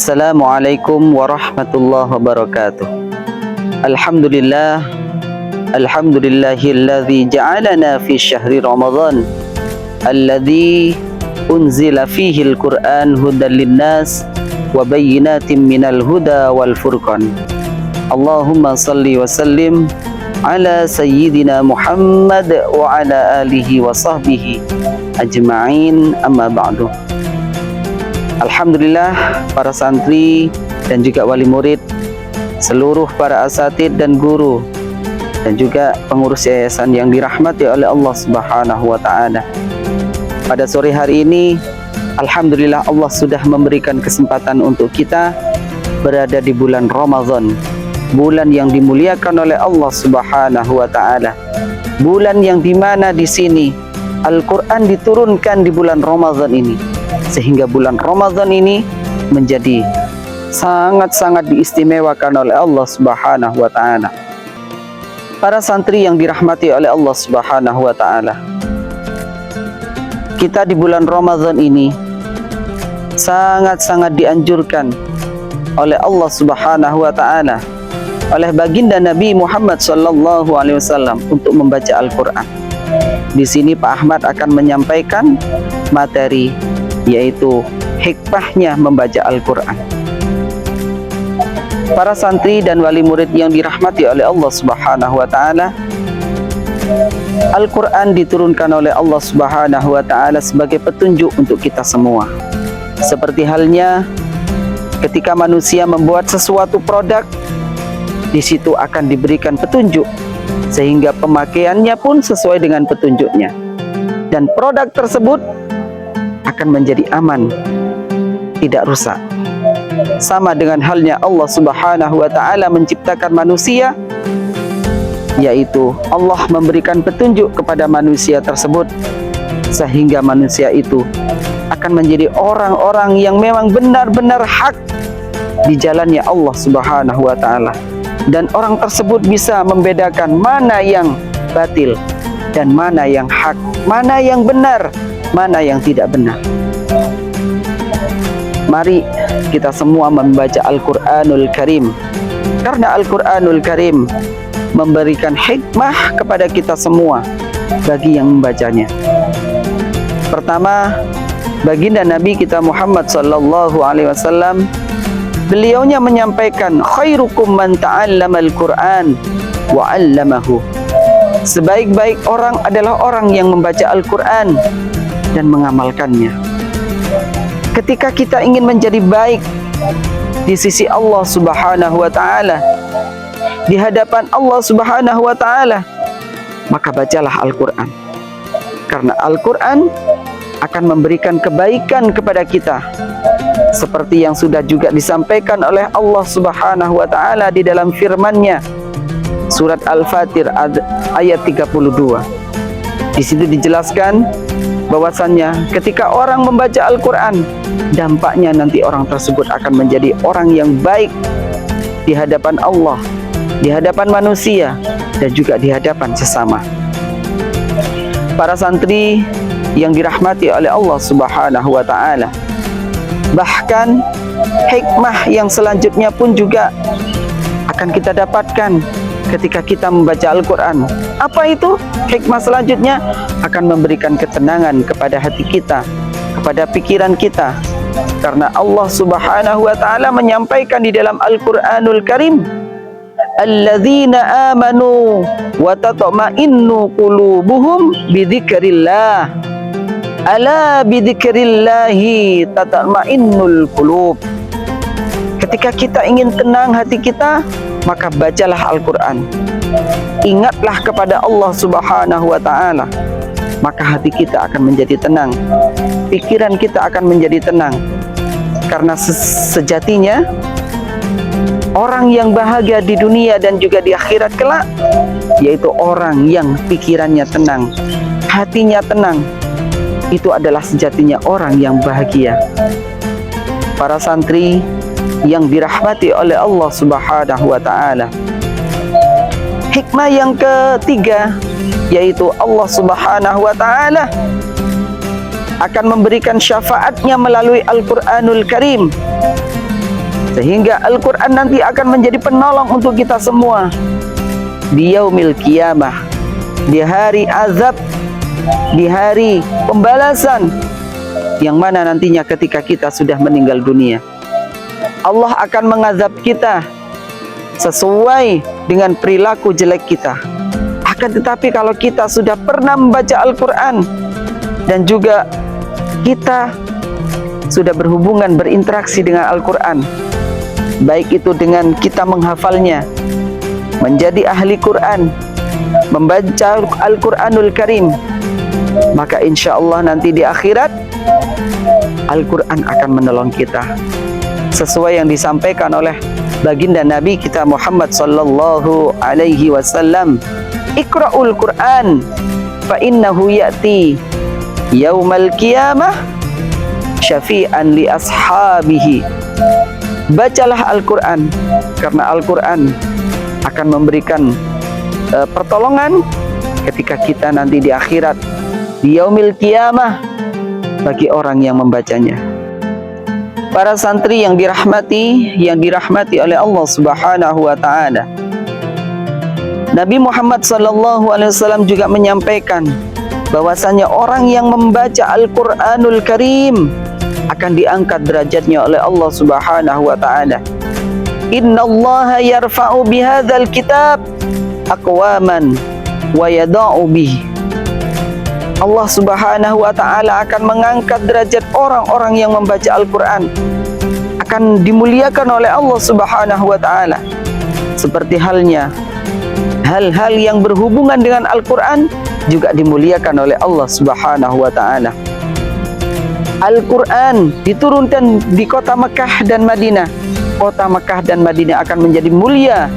Assalamualaikum warahmatullahi wabarakatuh. Alhamdulillah, alhamdulillahilladzi ja'alana fi syahri Ramadan alladzi unzila fihi al-Qur'an hudan linnas wa bayyinatin minal huda wal furqan. Allahumma salli wa sallim ala sayyidina Muhammad wa ala alihi wa sahbihi ajma'in, amma ba'du. Alhamdulillah, para santri dan juga wali murid, seluruh para asatid dan guru, dan juga pengurus yayasan yang dirahmati oleh Allah Subhanahu wa Ta'ala. Pada sore hari ini, alhamdulillah Allah sudah memberikan kesempatan untuk kita berada di bulan Ramadan, bulan yang dimuliakan oleh Allah Subhanahu wa Ta'ala, bulan yang dimana di sini Al-Quran diturunkan di bulan Ramadan ini, sehingga bulan Ramadan ini menjadi sangat-sangat diistimewakan oleh Allah Subhanahu wa Ta'ala. Para santri yang dirahmati oleh Allah Subhanahu wa Ta'ala, kita di bulan Ramadan ini sangat-sangat dianjurkan oleh Allah Subhanahu wa Ta'ala, oleh baginda Nabi Muhammad sallallahu alaihi wasallam untuk membaca Al-Quran. Di sini Pak Ahmad akan menyampaikan materi, yaitu hikmahnya membaca Al-Quran. Para santri dan wali murid yang dirahmati oleh Allah Subhanahu wa Ta'ala, Al-Quran diturunkan oleh Allah Subhanahu wa Ta'ala sebagai petunjuk untuk kita semua. Seperti halnya ketika manusia membuat sesuatu produk, di situ akan diberikan petunjuk sehingga pemakaiannya pun sesuai dengan petunjuknya, dan produk tersebut akan menjadi aman, tidak rusak. Sama dengan halnya Allah Subhanahu wa Ta'ala menciptakan manusia, yaitu Allah memberikan petunjuk kepada manusia tersebut sehingga manusia itu akan menjadi orang-orang yang memang benar-benar hak di jalannya Allah Subhanahu wa Ta'ala, dan orang tersebut bisa membedakan mana yang batil dan mana yang hak, mana yang benar, mana yang tidak benar. Mari kita semua membaca Al-Quranul Karim, karena Al-Quranul Karim memberikan hikmah kepada kita semua bagi yang membacanya. Pertama, baginda Nabi kita Muhammad sallallahu alaihi wasallam, beliaunya menyampaikan, khairukum man ta'allamal Qur'an wa 'allamahu. Sebaik-baik orang adalah orang yang membaca Al-Quran dan mengamalkannya. Ketika kita ingin menjadi baik di sisi Allah Subhanahu wa Ta'ala, di hadapan Allah Subhanahu wa Ta'ala, maka bacalah Al-Quran, karena Al-Quran akan memberikan kebaikan kepada kita, seperti yang sudah juga disampaikan oleh Allah Subhanahu wa Ta'ala di dalam firman-Nya, surat Al-Fatir ayat 32. Di situ dijelaskan bahwasannya ketika orang membaca Al-Quran, dampaknya nanti orang tersebut akan menjadi orang yang baik di hadapan Allah, di hadapan manusia, dan juga di hadapan sesama. Para santri yang dirahmati oleh Allah Subhanahu wa Ta'ala, bahkan hikmah yang selanjutnya pun juga akan kita dapatkan ketika kita membaca Al-Quran. Apa itu? Hikmah selanjutnya akan memberikan ketenangan kepada hati kita, kepada pikiran kita, karena Allah Subhanahu wa Ta'ala menyampaikan di dalam Al-Quranul Karim, alladzina amanu wa tatma'innu qulubuhum bidzikrillah, ala bidzikrillahi tatma'innul qulub. Ketika kita ingin tenang hati kita, maka bacalah Al-Quran, ingatlah kepada Allah Subhanahu wa Ta'ala, maka hati kita akan menjadi tenang, pikiran kita akan menjadi tenang. Karena sejatinya orang yang bahagia di dunia dan juga di akhirat kelak, yaitu orang yang pikirannya tenang, hatinya tenang. Itu adalah sejatinya orang yang bahagia. Para santri yang dirahmati oleh Allah Subhanahu wa Ta'ala, hikmah yang ketiga, yaitu Allah Subhanahu wa Ta'ala akan memberikan syafaatnya melalui Al-Quranul Karim sehingga Al-Quran nanti akan menjadi penolong untuk kita semua di yaumil qiyamah, di hari azab, di hari pembalasan, yang mana nantinya ketika kita sudah meninggal dunia, Allah akan mengazab kita sesuai dengan perilaku jelek kita. Akan tetapi kalau kita sudah pernah membaca Al-Quran dan juga kita sudah berhubungan, berinteraksi dengan Al-Quran, baik itu dengan kita menghafalnya, menjadi ahli Quran, membaca Al-Quranul Karim, maka insya Allah nanti di akhirat Al-Quran akan menolong kita, sesuai yang disampaikan oleh baginda Nabi kita Muhammad sallallahu alaihi wasallam, Iqra'ul Quran fa innahu ya'ti yaumal qiyamah syafi'an li ashabihi. Bacalah Al-Quran, karena Al-Quran akan memberikan pertolongan ketika kita nanti di akhirat, di yaumil qiyamah, bagi orang yang membacanya. Para santri yang dirahmati oleh Allah Subhanahu wa taala, Nabi Muhammad sallallahu alaihi wasallam juga menyampaikan bahwasanya orang yang membaca Al-Qur'anul Karim akan diangkat derajatnya oleh Allah Subhanahu wa taala. Innallaha yarfa'u bihadzal kitab aqwaman wa yada'u bihi. Allah Subhanahu wa taala akan mengangkat derajat orang-orang yang membaca Al-Qur'an, akan dimuliakan oleh Allah Subhanahu wa taala. Seperti halnya hal-hal yang berhubungan dengan Al-Qur'an juga dimuliakan oleh Allah Subhanahu wa taala. Al-Quran diturunkan di kota Mekah dan Madinah. Kota Mekah dan Madinah akan menjadi mulia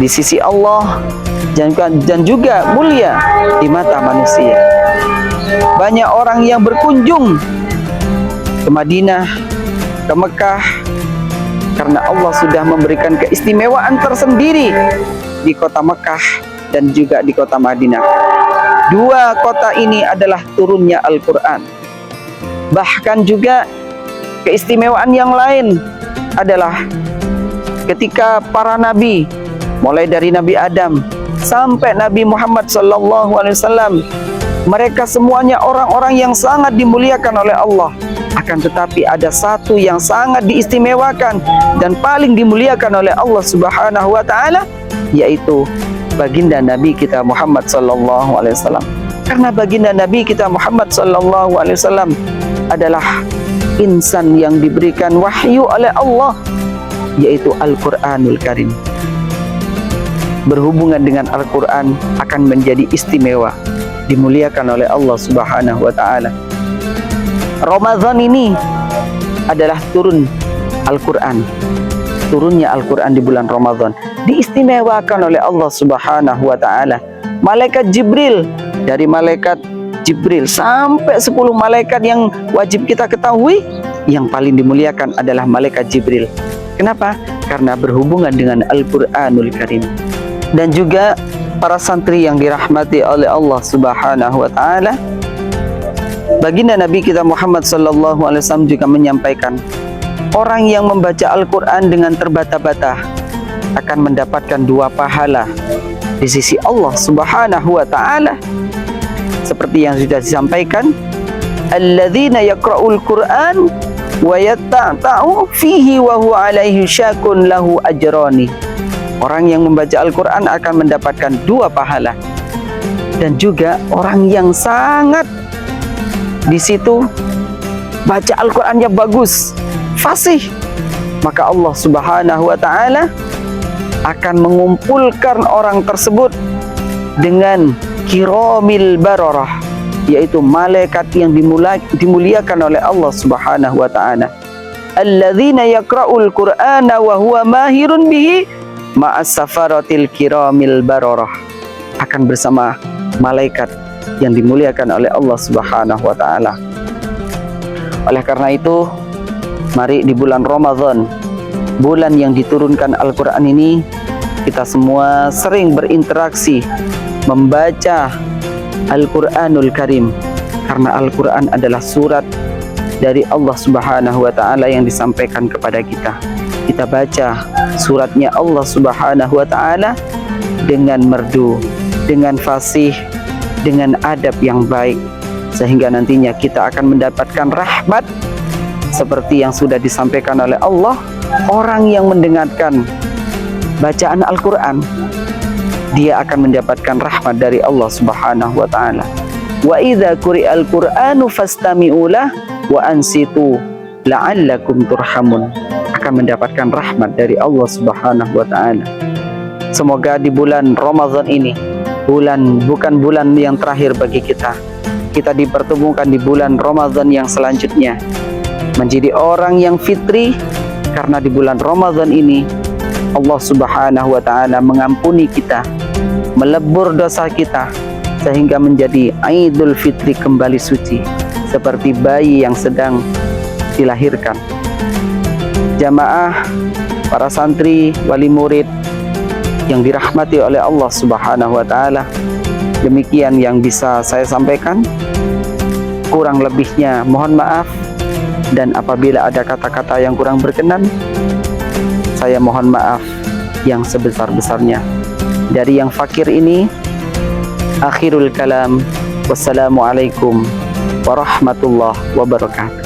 di sisi Allah dan juga mulia di mata manusia. Banyak orang yang berkunjung ke Madinah, ke Mekah, karena Allah sudah memberikan keistimewaan tersendiri di kota Mekah dan juga di kota Madinah. Dua kota ini adalah turunnya Al-Quran. Bahkan juga keistimewaan yang lain adalah ketika para nabi, mulai dari Nabi Adam sampai Nabi Muhammad SAW, mereka semuanya orang-orang yang sangat dimuliakan oleh Allah. Akan tetapi ada satu yang sangat diistimewakan dan paling dimuliakan oleh Allah Subhanahu wa taala, yaitu baginda Nabi kita Muhammad SAW. Karena baginda Nabi kita Muhammad SAW adalah insan yang diberikan wahyu oleh Allah, yaitu Al-Quranul Karim. Berhubungan dengan Al-Quran akan menjadi istimewa, dimuliakan oleh Allah Subhanahu wa taala. Ramadan ini adalah turun Al-Quran. Turunnya Al-Quran di bulan Ramadan diistimewakan oleh Allah Subhanahu wa taala. Malaikat Jibril, dari malaikat Jibril sampai 10 malaikat yang wajib kita ketahui, yang paling dimuliakan adalah malaikat Jibril. Kenapa? Karena berhubungan dengan Al-Quranul Karim. Dan juga para santri yang dirahmati oleh Allah Subhanahu wa taala, baginda Nabi kita Muhammad SAW juga menyampaikan, orang yang membaca Al-Quran dengan terbata-bata akan mendapatkan 2 pahala di sisi Allah Subhanahu wa taala. Seperti yang sudah disampaikan, alladzina yaqra'ul Qur'an wa yatta'u fihi wa huwa alaihi syakun lahu ajrani. Orang yang membaca Al-Quran akan mendapatkan 2 pahala. Dan juga orang yang sangat di situ baca Al-Qurannya bagus, fasih, maka Allah Subhanahu wa taala akan mengumpulkan orang tersebut dengan kiramil bararah, yaitu malaikat yang dimuliakan oleh Allah Subhanahu wa taala. Alladzina yaqra'ul Qur'ana wa huwa mahirun bihi ma'as safaratil kiramil bararah, akan bersama malaikat yang dimuliakan oleh Allah Subhanahu wa taala. Oleh karena itu, mari di bulan Ramadan, bulan yang diturunkan Al-Quran ini, kita semua sering berinteraksi membaca Al-Quranul Karim, karena Al-Quran adalah surat dari Allah Subhanahu wa Ta'ala yang disampaikan kepada kita. Kita baca suratnya Allah Subhanahu wa Ta'ala dengan merdu, dengan fasih, dengan adab yang baik, sehingga nantinya kita akan mendapatkan rahmat seperti yang sudah disampaikan oleh Allah. Orang yang mendengarkan bacaan Al-Quran, dia akan mendapatkan rahmat dari Allah Subhanahu wa Ta'ala. Wa idza quri'al Qur'anu fastami'u lah wa ansitu la'allakum turhamun, akan mendapatkan rahmat dari Allah Subhanahu wa Ta'ala. Semoga di bulan Ramadan ini, bukan bulan yang terakhir bagi kita. Kita dipertemukan di bulan Ramadan yang selanjutnya menjadi orang yang fitri, karena di bulan Ramadan ini Allah Subhanahu wa Ta'ala mengampuni kita, melebur dosa kita, sehingga menjadi Idul Fitri kembali suci, seperti bayi yang sedang dilahirkan. Jamaah, para santri, wali murid yang dirahmati oleh Allah Subhanahu wa Ta'ala, demikian yang bisa saya sampaikan. Kurang lebihnya mohon maaf, dan apabila ada kata-kata yang kurang berkenan, saya mohon maaf yang sebesar-besarnya. Dari yang fakir ini, akhirul kalam, wassalamualaikum warahmatullahi wabarakatuh.